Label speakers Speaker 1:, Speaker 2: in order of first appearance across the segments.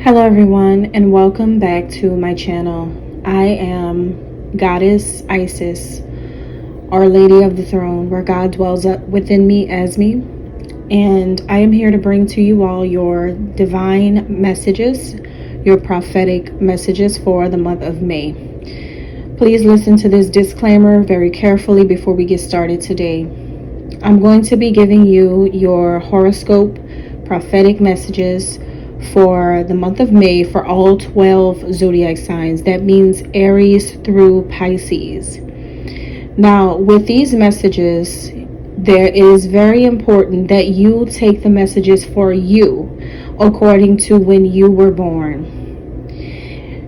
Speaker 1: Hello everyone and welcome back to my channel. I am Goddess Isis, Our Lady of the Throne, where God dwells up within me as me. And I am here to bring to you all your divine messages, your prophetic messages for the month of May. Please listen to this disclaimer very carefully before we get started today. I'm going to be giving you your horoscope prophetic messages for the month of May for all 12 zodiac signs. That means Aries through Pisces. Now, with these messages, there is very important that you take the messages for you according to when you were born.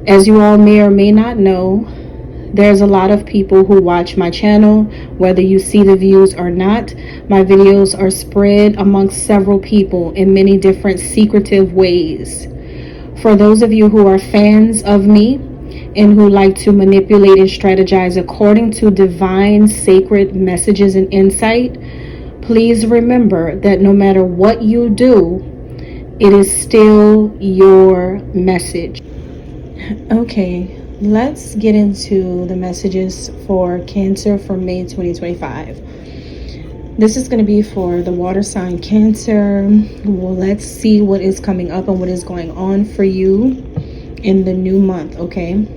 Speaker 1: As you all may or may not know, there's a lot of people who watch my channel. Whether you see the views or not, my videos are spread amongst several people in many different secretive ways. For those of you who are fans of me and who like to manipulate and strategize according to divine sacred messages and insight, please remember that no matter what you do, it is still your message. Okay. Let's get into the messages for Cancer for May 2025. This is going to be for the water sign Cancer. Well, let's see what is coming up and what is going on for you in the new month, okay?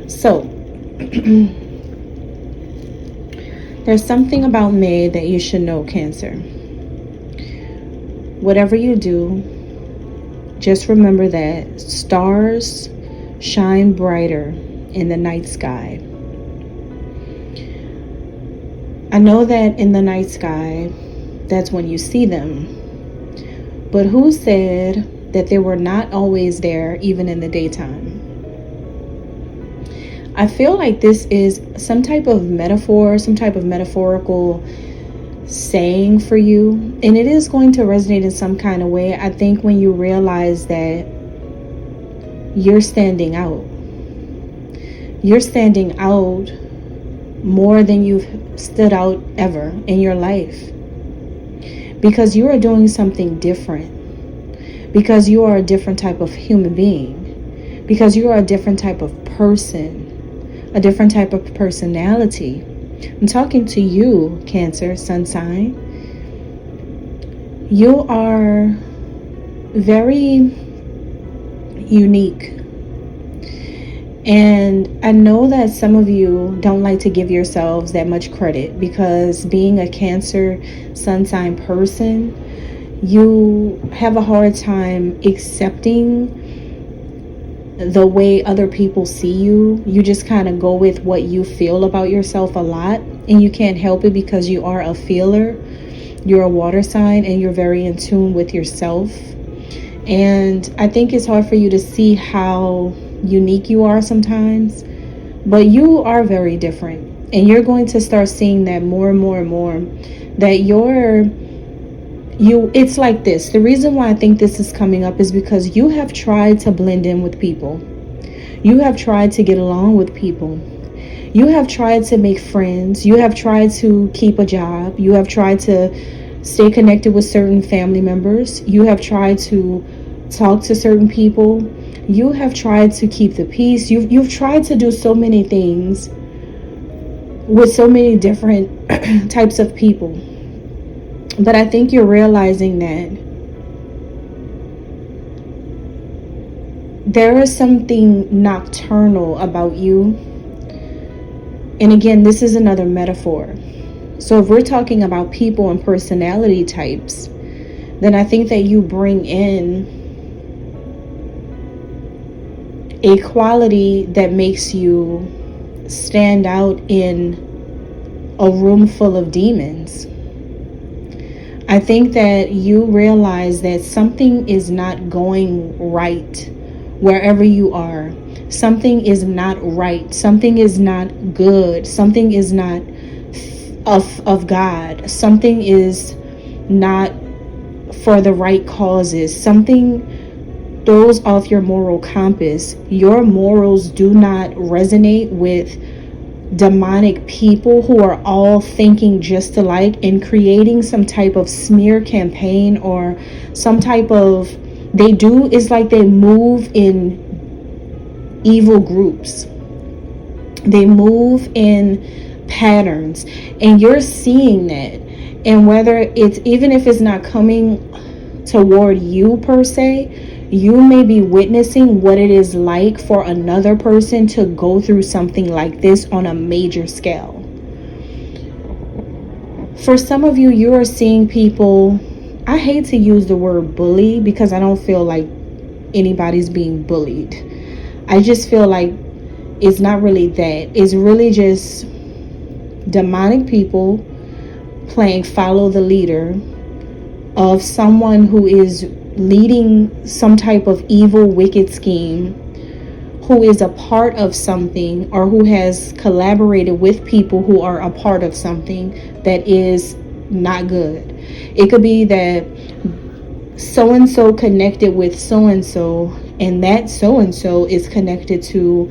Speaker 1: So, there's something about May that you should know, Cancer. Whatever you do, just remember that stars shine brighter in the night sky. I know that in the night sky, that's when you see them. But who said that they were not always there even in the daytime? I feel like this is some type of metaphor, some type of metaphorical saying for you. And it is going to resonate in some kind of way. I think when you realize that you're standing out. You're standing out more than you've stood out ever in your life. Because you are doing something different. Because you are a different type of human being. Because you are a different type of person. A different type of personality. I'm talking to you, Cancer, sun sign. You are very unique. And I know that some of you don't like to give yourselves that much credit because being a Cancer sun sign person, you have a hard time accepting the way other people see you. You just kind of go with what you feel about yourself a lot, and you can't help it because you are a feeler. You're a water sign and you're very in tune with yourself. And I think it's hard for you to see how unique you are sometimes, but you are very different. And you're going to start seeing that more and more and more, that it's like this. The reason why I think this is coming up is because you have tried to blend in with people. You have tried to get along with people. You have tried to make friends. You have tried to keep a job. You have tried to stay connected with certain family members. You have tried to talk to certain people. You have tried to keep the peace. You've tried to do so many things with so many different types of people. But I think you're realizing that there is something nocturnal about you. And again, this is another metaphor. So if we're talking about people and personality types, then I think that you bring in a quality that makes you stand out in a room full of demons. I think that you realize that something is not going right wherever you are. Something is not right. Something is not good. Something is not of God. Something is not for the right causes. Something throws off your moral compass. Your morals do not resonate with demonic people who are all thinking just alike and creating some type of smear campaign or some type of They do, it's like they move in evil groups. They move in patterns, and you're seeing that. And whether it's, even if it's not coming toward you per se, you may be witnessing what it is like for another person to go through something like this on a major scale. For some of you, you are seeing people, I hate to use the word bully because I don't feel like anybody's being bullied. I just feel like it's not really that. It's really just demonic people playing follow the leader of someone who is leading some type of evil, wicked scheme, who is a part of something, or who has collaborated with people who are a part of something that is not good. It could be that so-and-so connected with so-and-so, and that so-and-so is connected to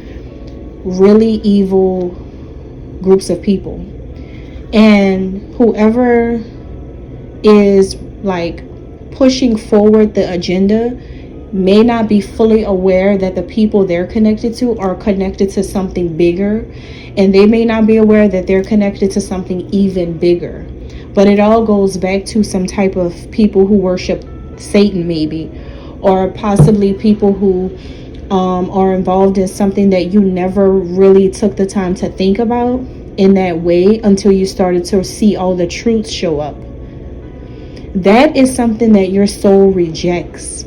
Speaker 1: really evil groups of people. And whoever is like pushing forward the agenda may not be fully aware that the people they're connected to are connected to something bigger, and they may not be aware that they're connected to something even bigger. But it all goes back to some type of people who worship Satan, maybe, or possibly people who are involved in something that you never really took the time to think about in that way until you started to see all the truths show up. That is something that your soul rejects.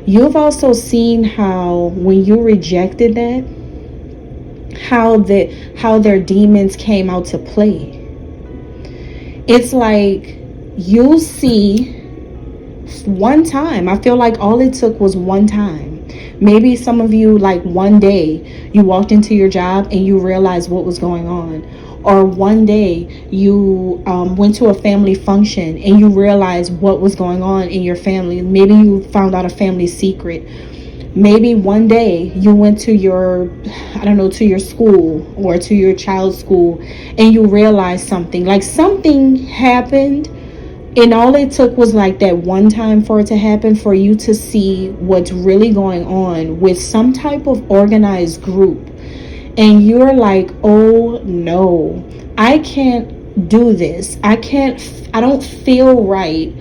Speaker 1: You've also seen how when you rejected that, how their demons came out to play. It's like you'll see one time. I feel like all it took was one time. Maybe some of you, like one day you walked into your job and you realized what was going on. Or one day you went to a family function and you realized what was going on in your family. Maybe you found out a family secret. Maybe one day you went to your, to your school or to your child's school and you realized something. Like something happened, and all it took was like that one time for it to happen, for you to see what's really going on with some type of organized group. And you're like, oh no, I can't do this. I don't feel right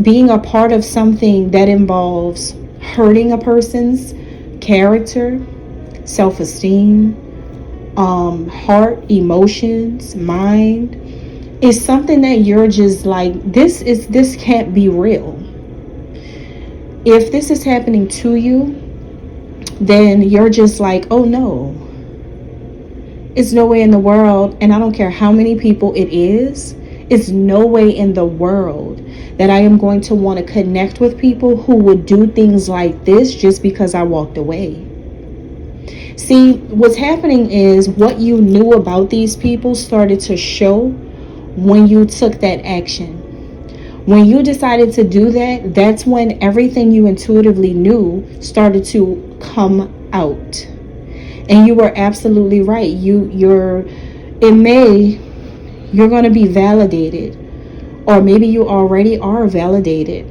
Speaker 1: being a part of something that involves hurting a person's character, self-esteem, heart, emotions, mind. Is something that you're just like, this can't be real. If this is happening to you, then you're just like, oh no, it's no way in the world. And I don't care how many people it is, it's no way in the world that I am going to want to connect with people who would do things like this just because I walked away. See, what's happening is what you knew about these people started to show when you took that action. When you decided to do that, that's when everything you intuitively knew started to come out. And you were absolutely right. You're going to be validated, or maybe you already are validated.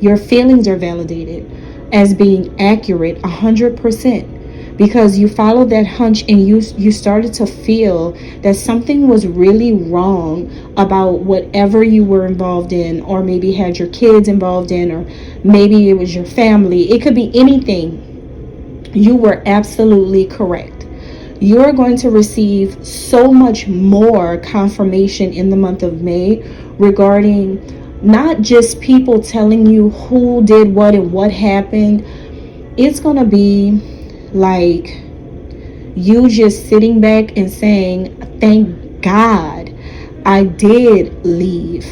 Speaker 1: Your feelings are validated as being accurate 100%. Because you followed that hunch and you started to feel that something was really wrong about whatever you were involved in, or maybe had your kids involved in, or maybe it was your family. It could be anything. You were absolutely correct. You're going to receive so much more confirmation in the month of May regarding not just people telling you who did what and what happened. It's going to be like you just sitting back and saying, thank God I did leave.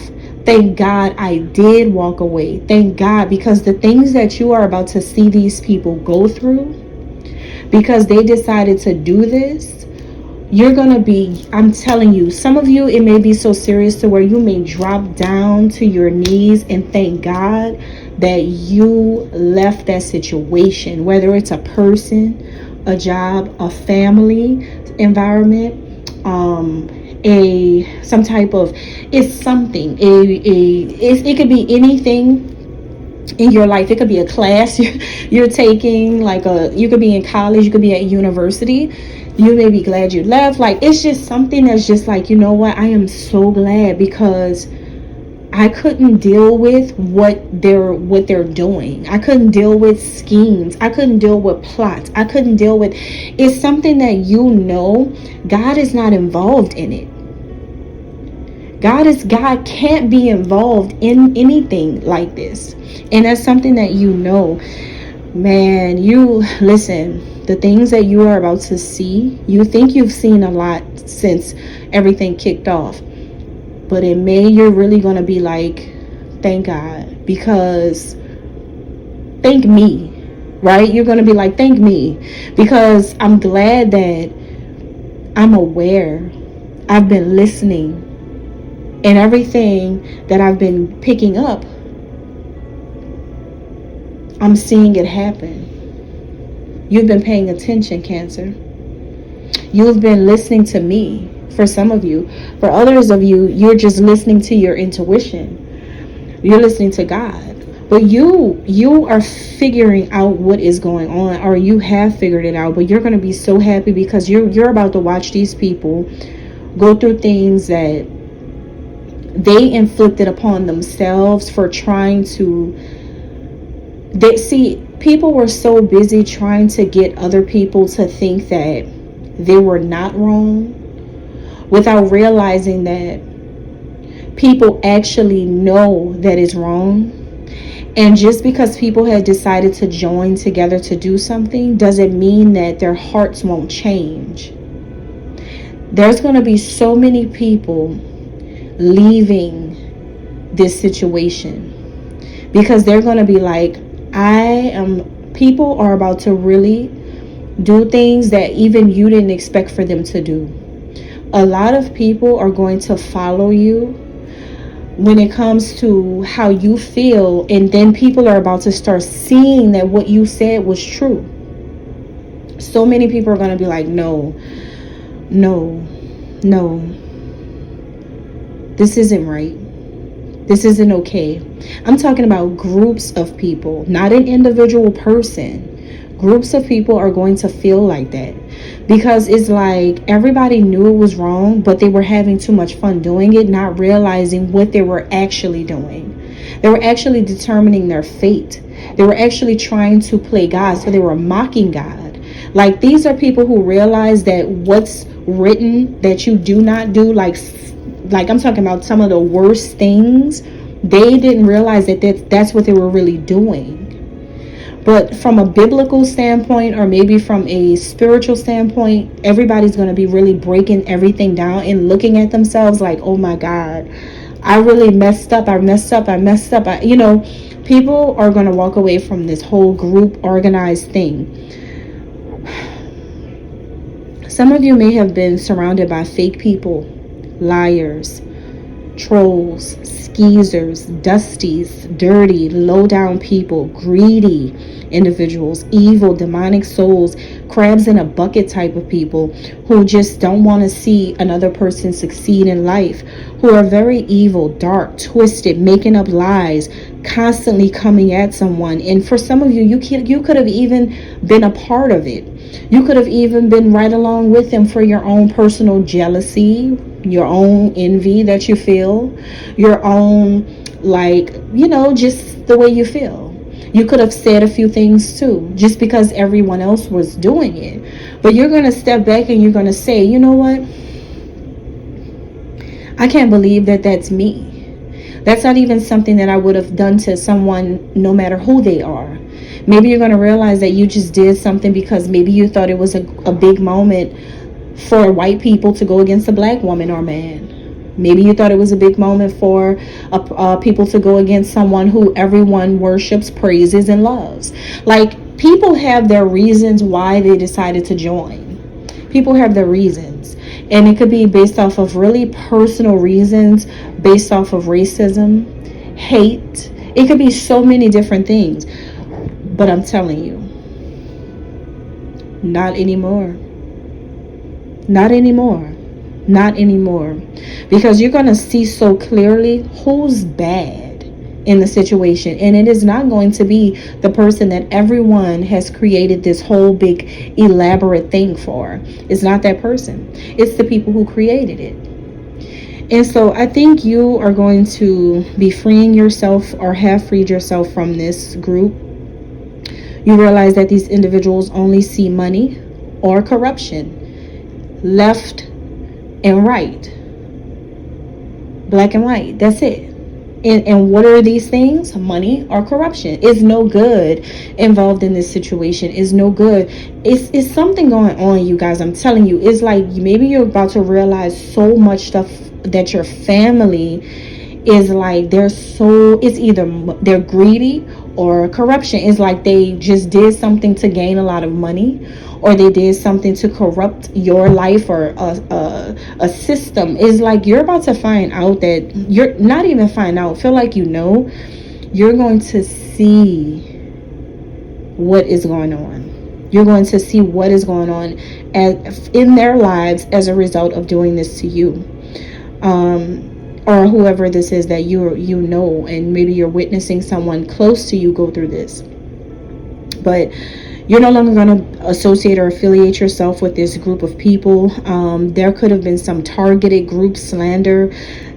Speaker 1: Thank God I did walk away. Thank God, because the things that you are about to see these people go through, because they decided to do this, you're going to be, I'm telling you, some of you, it may be so serious to where you may drop down to your knees and thank God that you left that situation, whether it's a person, a job, a family environment, some type of, it's something, it could be anything in your life. It could be a class you're taking, like you could be in college, you could be at university. You may be glad you left. Like, it's just something that's just like, you know what, I am so glad, because I couldn't deal with what they're doing. I couldn't deal with schemes. I couldn't deal with plots. I couldn't deal with, it's something that, God is not involved in it. God can't be involved in anything like this. And that's something that, man, you listen, the things that you are about to see, you think you've seen a lot since everything kicked off. But in May, you're really going to be like, thank God, because thank me, right? You're going to be like, thank me, because I'm glad that I'm aware. I've been listening, and everything that I've been picking up, I'm seeing it happen. You've been paying attention, Cancer. You've been listening to me. For some of you. For others of you, you're just listening to your intuition. You're listening to God. But you are figuring out what is going on, or you have figured it out. But you're going to be so happy, because you're about to watch these people go through things that they inflicted upon themselves for trying to. People were so busy trying to get other people to think that they were not wrong, without realizing that people actually know that it's wrong. And just because people had decided to join together to do something doesn't mean that their hearts won't change. There's going to be so many people leaving this situation, because they're going to be like, people are about to really do things that even you didn't expect for them to do. A lot of people are going to follow you when it comes to how you feel, and then people are about to start seeing that what you said was true. So many people are going to be like, no, this isn't right. This isn't okay. I'm talking about groups of people, not an individual person. Groups of people are going to feel like that, because it's like everybody knew it was wrong, but they were having too much fun doing it, not realizing what they were actually doing. They were actually determining their fate. They were actually trying to play God, so they were mocking God. Like, these are people who realize that what's written that you do not do, like I'm talking about some of the worst things, they didn't realize that's what they were really doing. But from a biblical standpoint, or maybe from a spiritual standpoint, everybody's going to be really breaking everything down and looking at themselves like, oh my God, I really messed up. People are going to walk away from this whole group organized thing. Some of you may have been surrounded by fake people, liars, trolls, skeezers, dusties, dirty, low-down people, greedy individuals, evil, demonic souls, crabs in a bucket type of people who just don't want to see another person succeed in life, who are very evil, dark, twisted, making up lies, constantly coming at someone. And for some of you, you could have even been a part of it. You could have even been right along with them for your own personal jealousy, your own envy that you feel, your own, just the way you feel. You could have said a few things too, just because everyone else was doing it. But you're going to step back and you're going to say, you know what? I can't believe that that's me. That's not even something that I would have done to someone, no matter who they are. Maybe you're going to realize that you just did something because maybe you thought it was a big moment for white people to go against a black woman or man. Maybe you thought it was a big moment for people to go against someone who everyone worships, praises, and loves. Like, people have their reasons why they decided to join. People have their reasons. And it could be based off of really personal reasons, based off of racism, hate. It could be so many different things. But I'm telling you, not anymore. Not anymore. Not anymore. Because you're going to see so clearly who's bad in the situation, and it is not going to be the person that everyone has created this whole big elaborate thing for. It's not that person. It's the people who created it. And so I think you are going to be freeing yourself, or have freed yourself from this group. You realize that these individuals only see money or corruption, left and right, black and white. That's it. And what are these things? Money or corruption. Is no good involved in this situation. Is no good. It's something going on, you guys. I'm telling you. It's like maybe you're about to realize so much stuff that your family is like, it's either they're greedy or corruption. It's like they just did something to gain a lot of money, or they did something to corrupt your life, or a system. Is like you're about to find out that you're not even find out, feel like you're going to see what is going on. You're going to see what is going on in their lives as a result of doing this to you, or whoever this is that you know, and maybe you're witnessing someone close to you go through this. But you're no longer going to associate or affiliate yourself with this group of people. There could have been some targeted group slander,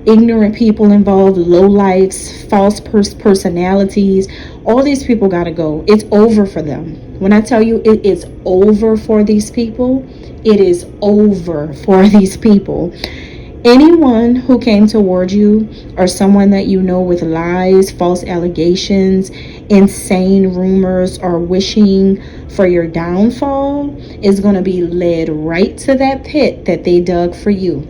Speaker 1: ignorant people involved, lowlifes, false personalities. All these people got to go. It's over for them. When I tell you it is over for these people, it is over for these people. Anyone who came toward you, or someone that you know, with lies, false allegations, insane rumors, or wishing for your downfall, is going to be led right to that pit that they dug for you.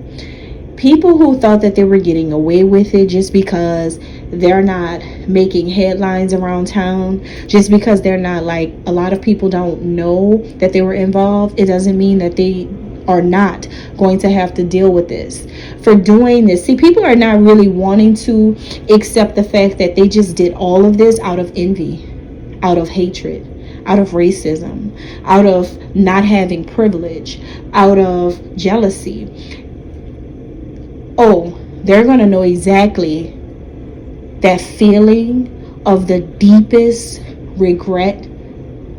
Speaker 1: People who thought that they were getting away with it just because they're not making headlines around town, just because they're not, like, a lot of people don't know that they were involved, it doesn't mean that they are not going to have to deal with this for doing this. See, people are not really wanting to accept the fact that they just did all of this out of envy, out of hatred, out of racism, out of not having privilege, out of jealousy. Oh, they're going to know exactly that feeling of the deepest regret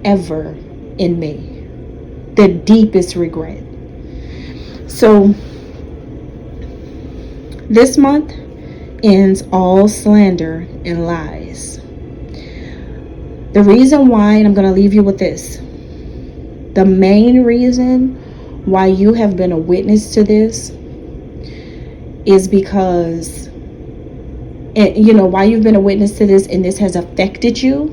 Speaker 1: ever in me. The deepest regret. So this month ends all slander and lies. The reason why, and I'm going to leave you with this, the main reason why you have been a witness to this is because, why you've been a witness to this and this has affected you,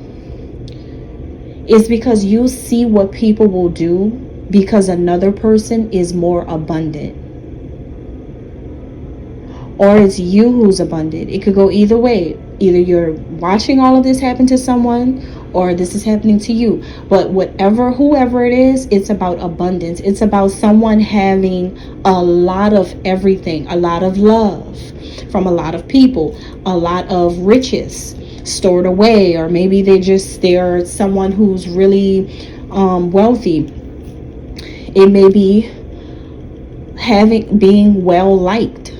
Speaker 1: is because you see what people will do because another person is more abundant. Or it's you who's abundant. It could go either way. Either you're watching all of this happen to someone, or this is happening to you. But whoever it is, it's about abundance. It's about someone having a lot of everything, a lot of love from a lot of people, a lot of riches stored away, or maybe they're someone who's really wealthy. It may be being well liked.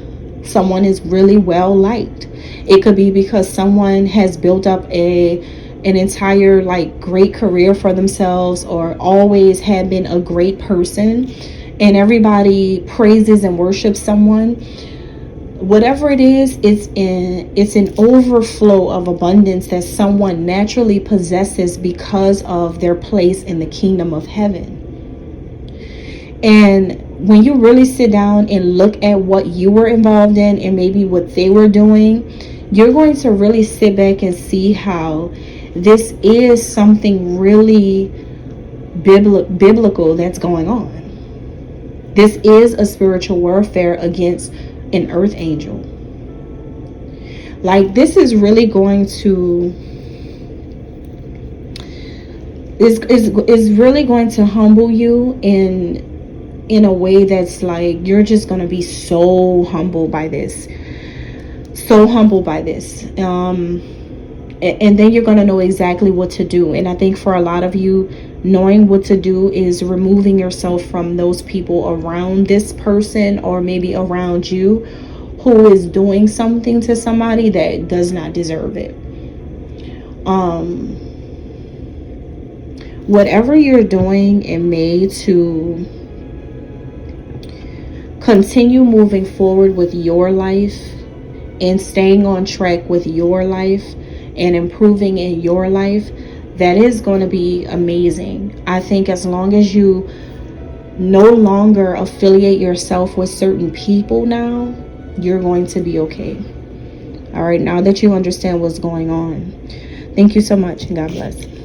Speaker 1: Someone is really well liked. It could be because someone has built up an entire great career for themselves, or always have been a great person, and everybody praises and worships someone. Whatever it is, it's an overflow of abundance that someone naturally possesses because of their place in the kingdom of heaven. And when you really sit down and look at what you were involved in and maybe what they were doing, you're going to really sit back and see how this is something really biblical that's going on. This is a spiritual warfare against an earth angel. This is really going to is really going to humble you in a way that's you're just going to be so humbled by this. And then you're going to know exactly what to do. And I think for a lot of you, knowing what to do is removing yourself from those people around this person, or maybe around you, who is doing something to somebody that does not deserve it. Whatever you're doing in May to continue moving forward with your life and staying on track with your life and improving in your life, that is going to be amazing. I think as long as you no longer affiliate yourself with certain people now, you're going to be okay. All right, now that you understand what's going on. Thank you so much, and God bless.